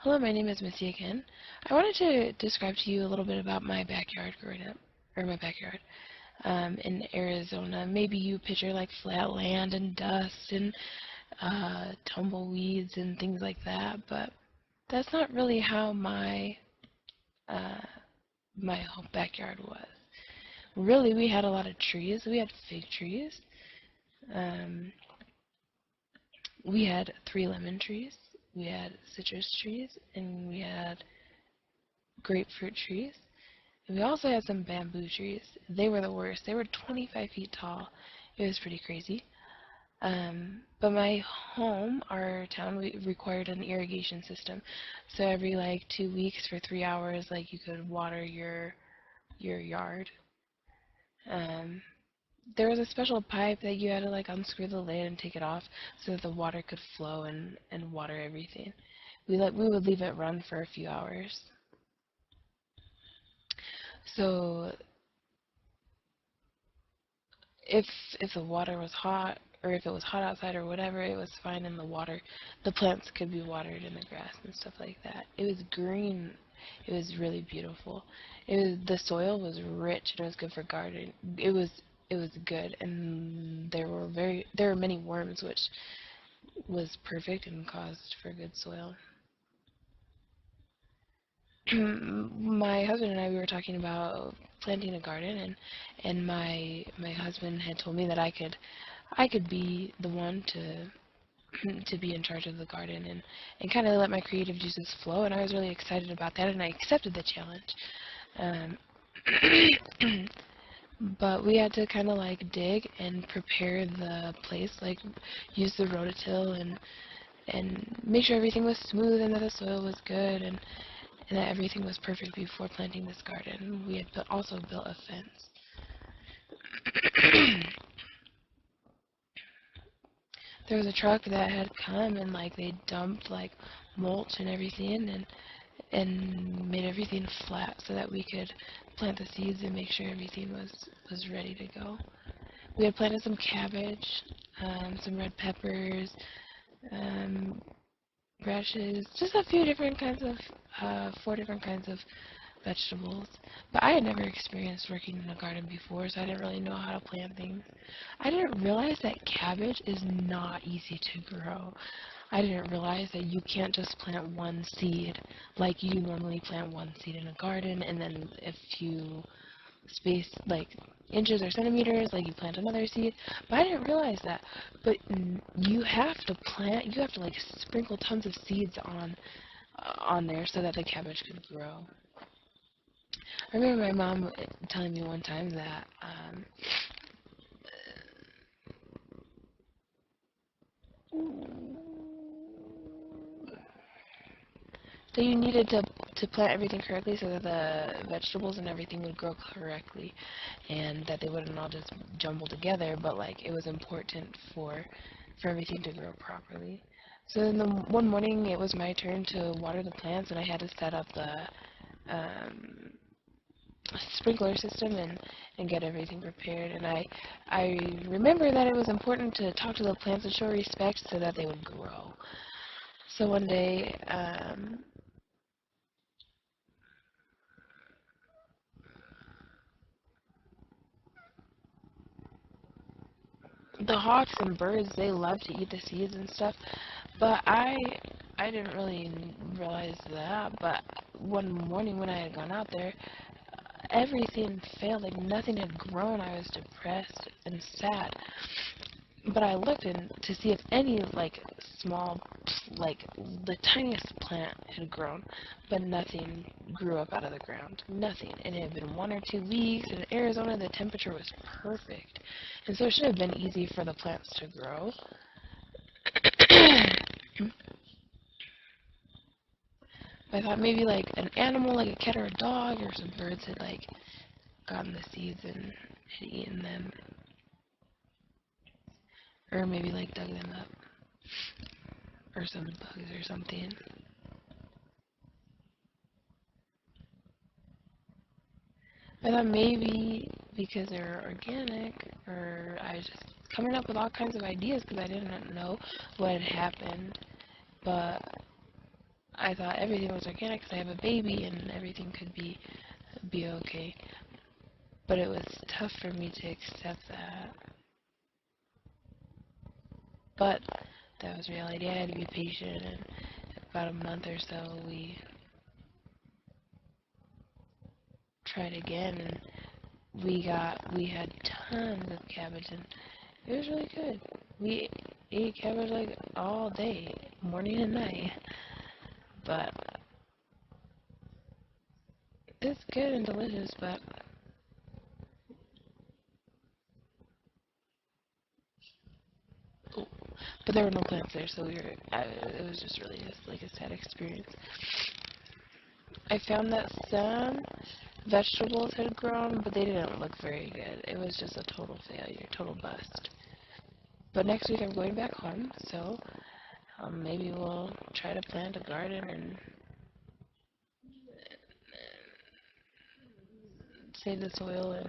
Hello, my name is Missy again. I wanted to describe to you a little bit about my backyard growing up, or my backyard in Arizona. Maybe you picture like flat land and dust and tumbleweeds and things like that, but that's not really how uh, my home backyard was. Really, we had a lot of trees. We had fig trees. Um, we had 3 lemon trees. We had citrus trees, and we had grapefruit trees. We also had some bamboo trees. They were the worst. They were 25 feet tall. It was pretty crazy. But my home, our town, we required an irrigation system. So every like 2 weeks for 3 hours, like you could water your yard. Um, there was a special pipe that you had to like unscrew the lid and take it off so that the water could flow and water everything. We would leave it run for a few hours. So if if the water was hot or if it was hot outside or whatever, it was fine in the water. The plants could be watered in the grass and stuff like that. It was green. It was really beautiful. The soil was rich and it was good for gardening. It was good, and there were many worms, which was perfect and caused for good soil. My husband and I, we were talking about planting a garden, and my husband had told me that I could be the one to be in charge of the garden and kind of let my creative juices flow, and I was really excited about that, and I accepted the challenge. Um, but we had to kind of like dig and prepare the place, like use the rototill and make sure everything was smooth and that the soil was good and that everything was perfect before planting this garden. We had also built a fence. There was a truck that had come and like they dumped like mulch and everything and made everything flat so that we could plant the seeds and make sure everything was ready to go. We had planted some cabbage, some red peppers, um, radishes, just a few different kinds of 4 different kinds of vegetables. But I had never experienced working in a garden before, so I didn't really know how to plant things. I didn't realize that cabbage is not easy to grow. I didn't realize that you can't just plant one seed like you normally plant one seed in a garden and then a few space like inches or centimeters like you plant another seed. But I didn't realize that. But you have to like sprinkle tons of seeds on there so that the cabbage could grow. I remember my mom telling me one time that you needed to plant everything correctly so that the vegetables and everything would grow correctly, and that they wouldn't all just jumble together. But like it was important for everything to grow properly. So then one morning it was my turn to water the plants, and I had to set up the um, sprinkler system and get everything prepared. And I remember that it was important to talk to the plants and show respect so that they would grow. So one day, the hawks and birds, they love to eat the seeds and stuff, but I didn't really realize that. But one morning when I had gone out there, everything failed. Like nothing had grown. I was depressed and sad. But I looked in to see if any like small, like the tiniest plant had grown, but nothing grew up out of the ground. Nothing. And it had been 1 or 2 weeks. In Arizona, the temperature was perfect, and so it should have been easy for the plants to grow. I thought maybe like an animal, like a cat or a dog, or some birds had like gotten the seeds and had eaten them, or maybe like dug them up, or some bugs or something. I thought maybe because they're organic, or I was just coming up with all kinds of ideas because I didn't know what had happened. But I thought everything was organic because I have a baby and everything could be okay. But it was tough for me to accept that. But that was reality. I had to be patient, and about a month or so we tried again, and we had tons of cabbage, and it was really good. We ate cabbage like all day, morning and night. But it's good and delicious, but there were no plants there, so it was just really just like a sad experience. I found that some vegetables had grown, but they didn't look very good. It was just a total failure, total bust. But next week I'm going back home, so maybe we'll try to plant a garden and save the soil,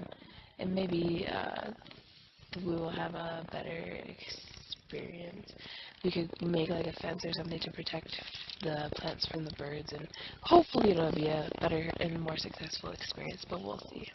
and maybe we will have a better experience. We could make like a fence or something to protect the plants from the birds, and hopefully it'll be a better and more successful experience, but we'll see.